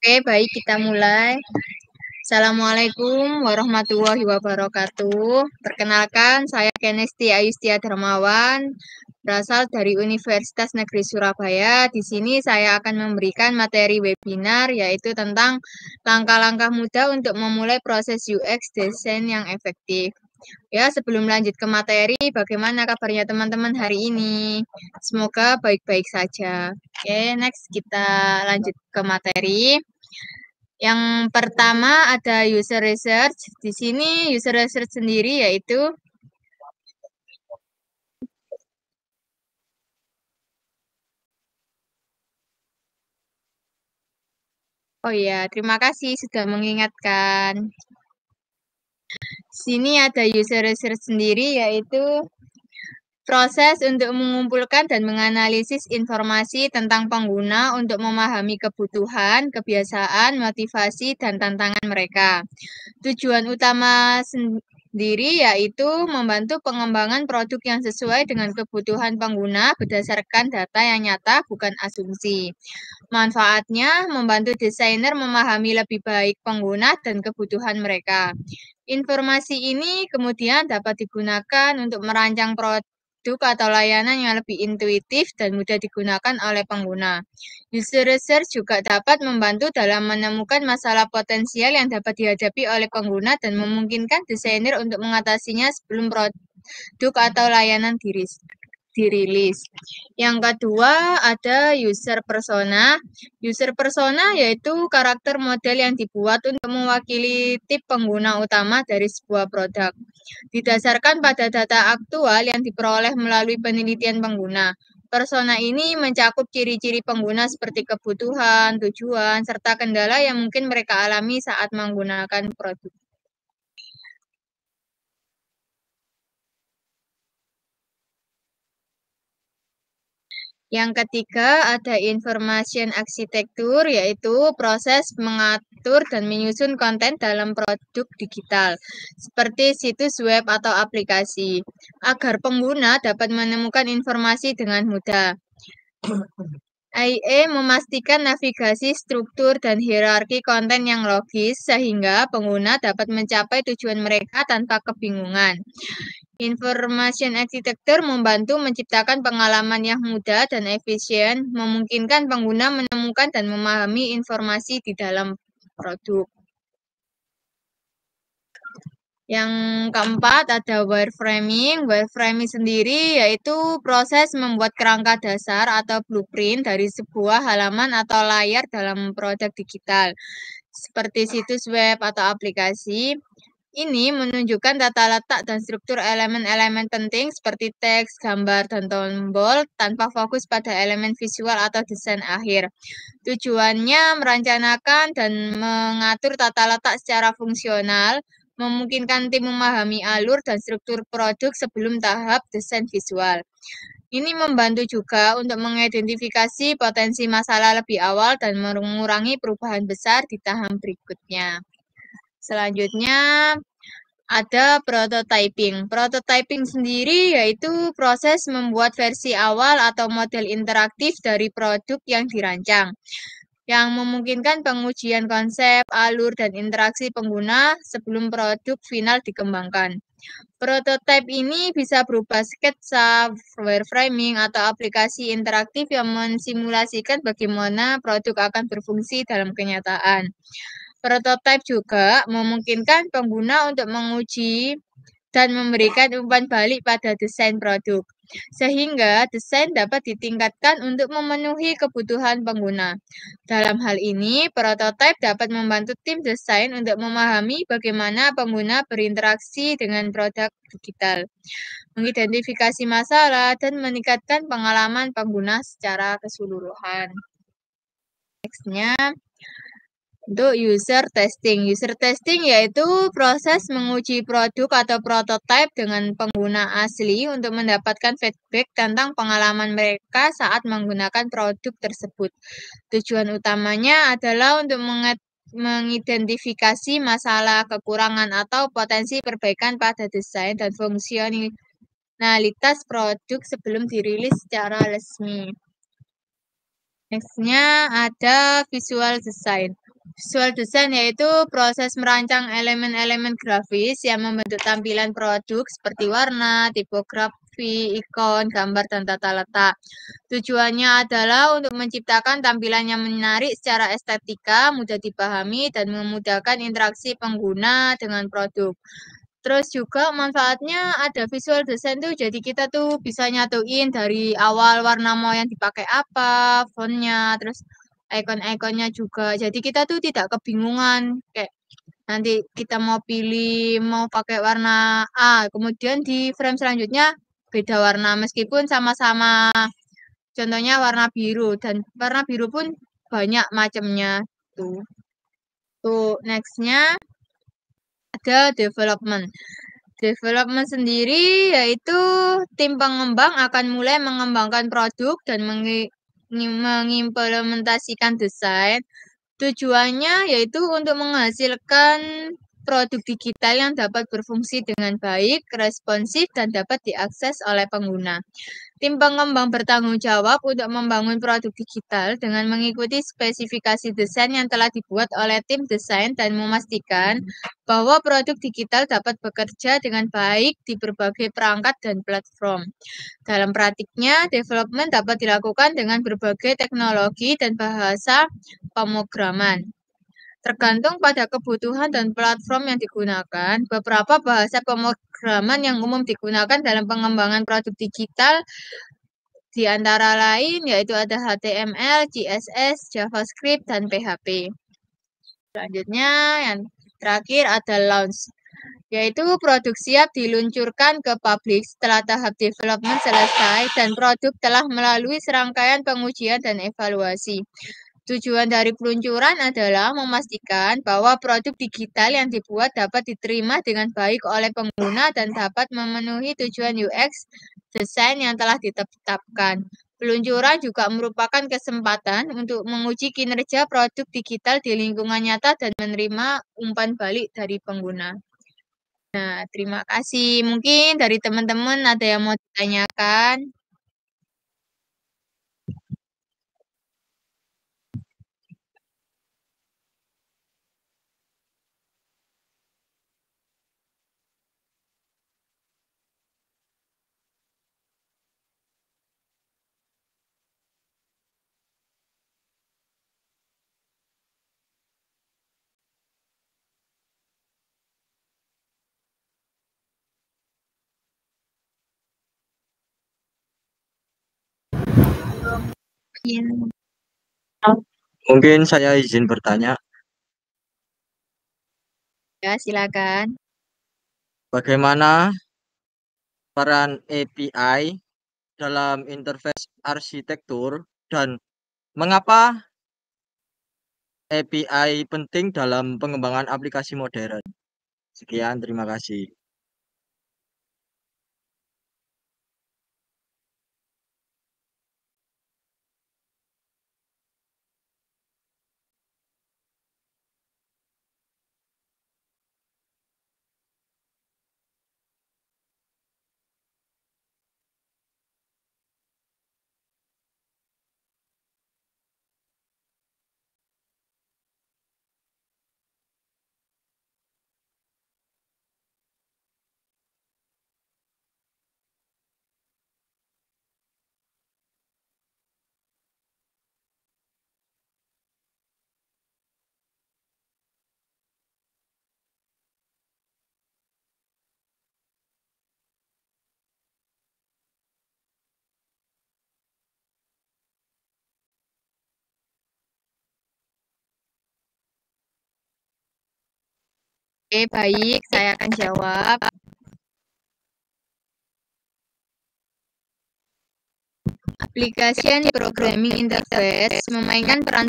Oke, baik kita mulai. Assalamualaikum warahmatullahi wabarakatuh. Perkenalkan, saya Kenesti Ayustia Darmawan, berasal dari Universitas Negeri Surabaya. Di sini saya akan memberikan materi webinar, yaitu tentang langkah-langkah mudah untuk memulai proses UX desain yang efektif. Ya, sebelum lanjut ke materi, bagaimana kabarnya teman-teman hari ini? Semoga baik-baik saja. Oke, next kita lanjut ke materi. Yang pertama ada user research. Di sini user research sendiri yaitu Oh ya, terima kasih sudah mengingatkan. Sini ada user research sendiri yaitu proses untuk mengumpulkan dan menganalisis informasi tentang pengguna untuk memahami kebutuhan, kebiasaan, motivasi, dan tantangan mereka. Tujuan utama sendiri yaitu membantu pengembangan produk yang sesuai dengan kebutuhan pengguna berdasarkan data yang nyata, bukan asumsi. Manfaatnya membantu desainer memahami lebih baik pengguna dan kebutuhan mereka. Informasi ini kemudian dapat digunakan untuk merancang produk atau layanan yang lebih intuitif dan mudah digunakan oleh pengguna. User research juga dapat membantu dalam menemukan masalah potensial yang dapat dihadapi oleh pengguna dan memungkinkan desainer untuk mengatasinya sebelum produk atau layanan dirilis. Yang kedua ada user persona. User persona yaitu karakter model yang dibuat untuk mewakili tip pengguna utama dari sebuah produk. Didasarkan pada data aktual yang diperoleh melalui penelitian pengguna. Persona ini mencakup ciri-ciri pengguna seperti kebutuhan, tujuan, serta kendala yang mungkin mereka alami saat menggunakan produk. Yang ketiga ada information architecture, yaitu proses mengatur dan menyusun konten dalam produk digital, seperti situs web atau aplikasi, agar pengguna dapat menemukan informasi dengan mudah. IE memastikan navigasi, struktur, dan hierarki konten yang logis, sehingga pengguna dapat mencapai tujuan mereka tanpa kebingungan. Information architecture membantu menciptakan pengalaman yang mudah dan efisien, memungkinkan pengguna menemukan dan memahami informasi di dalam produk. Yang keempat ada wireframing. Wireframing sendiri yaitu proses membuat kerangka dasar atau blueprint dari sebuah halaman atau layar dalam produk digital, seperti situs web atau aplikasi. Ini menunjukkan tata letak dan struktur elemen-elemen penting seperti teks, gambar, dan tombol tanpa fokus pada elemen visual atau desain akhir. Tujuannya merencanakan dan mengatur tata letak secara fungsional, memungkinkan tim memahami alur dan struktur produk sebelum tahap desain visual. Ini membantu juga untuk mengidentifikasi potensi masalah lebih awal dan mengurangi perubahan besar di tahap berikutnya. Selanjutnya ada prototyping. Prototyping sendiri yaitu proses membuat versi awal atau model interaktif dari produk yang dirancang, yang memungkinkan pengujian konsep, alur, dan interaksi pengguna sebelum produk final dikembangkan. Prototype ini bisa berupa sketsa, wireframing, atau aplikasi interaktif yang mensimulasikan bagaimana produk akan berfungsi dalam kenyataan. Prototype juga memungkinkan pengguna untuk menguji dan memberikan umpan balik pada desain produk, sehingga desain dapat ditingkatkan untuk memenuhi kebutuhan pengguna. Dalam hal ini, prototype dapat membantu tim desain untuk memahami bagaimana pengguna berinteraksi dengan produk digital, mengidentifikasi masalah, dan meningkatkan pengalaman pengguna secara keseluruhan. Nextnya, untuk user testing. User testing yaitu proses menguji produk atau prototipe dengan pengguna asli untuk mendapatkan feedback tentang pengalaman mereka saat menggunakan produk tersebut. Tujuan utamanya adalah untuk mengidentifikasi masalah, kekurangan, atau potensi perbaikan pada desain dan fungsionalitas produk sebelum dirilis secara resmi. Nextnya ada visual design. Visual design yaitu proses merancang elemen-elemen grafis yang membentuk tampilan produk seperti warna, tipografi, ikon, gambar, dan tata letak. Tujuannya adalah untuk menciptakan tampilan yang menarik secara estetika, mudah dipahami, dan memudahkan interaksi pengguna dengan produk. Terus juga manfaatnya ada visual design tuh, jadi kita tuh bisa nyatuin dari awal warna mau yang dipakai apa, fontnya, terus icon-iconnya juga. Jadi kita tuh tidak kebingungan kayak nanti kita mau pilih mau pakai warna A, kemudian di frame selanjutnya beda warna meskipun sama-sama contohnya warna biru dan warna biru pun banyak macamnya tuh. Tuh nextnya ada development. Development sendiri yaitu tim pengembang akan mulai mengembangkan produk dan mengimplementasikan desain. Tujuannya yaitu untuk menghasilkan produk digital yang dapat berfungsi dengan baik, responsif, dan dapat diakses oleh pengguna. Tim pengembang bertanggung jawab untuk membangun produk digital dengan mengikuti spesifikasi desain yang telah dibuat oleh tim desain dan memastikan bahwa produk digital dapat bekerja dengan baik di berbagai perangkat dan platform. Dalam praktiknya, development dapat dilakukan dengan berbagai teknologi dan bahasa pemrograman. Tergantung pada kebutuhan dan platform yang digunakan, beberapa bahasa pemrograman yang umum digunakan dalam pengembangan produk digital di antara lain yaitu ada HTML, CSS, JavaScript, dan PHP. Selanjutnya yang terakhir ada launch, yaitu produk siap diluncurkan ke publik setelah tahap development selesai dan produk telah melalui serangkaian pengujian dan evaluasi. Tujuan dari peluncuran adalah memastikan bahwa produk digital yang dibuat dapat diterima dengan baik oleh pengguna dan dapat memenuhi tujuan UX desain yang telah ditetapkan. Peluncuran juga merupakan kesempatan untuk menguji kinerja produk digital di lingkungan nyata dan menerima umpan balik dari pengguna. Nah, terima kasih. Mungkin dari teman-teman ada yang mau ditanyakan? Mungkin saya izin bertanya, Ya, silakan. bagaimana peran API dalam interface arsitektur dan mengapa API penting dalam pengembangan aplikasi modern? Sekian, terima kasih. Oke, baik. Saya akan jawab. Application Programming Interface memainkan peran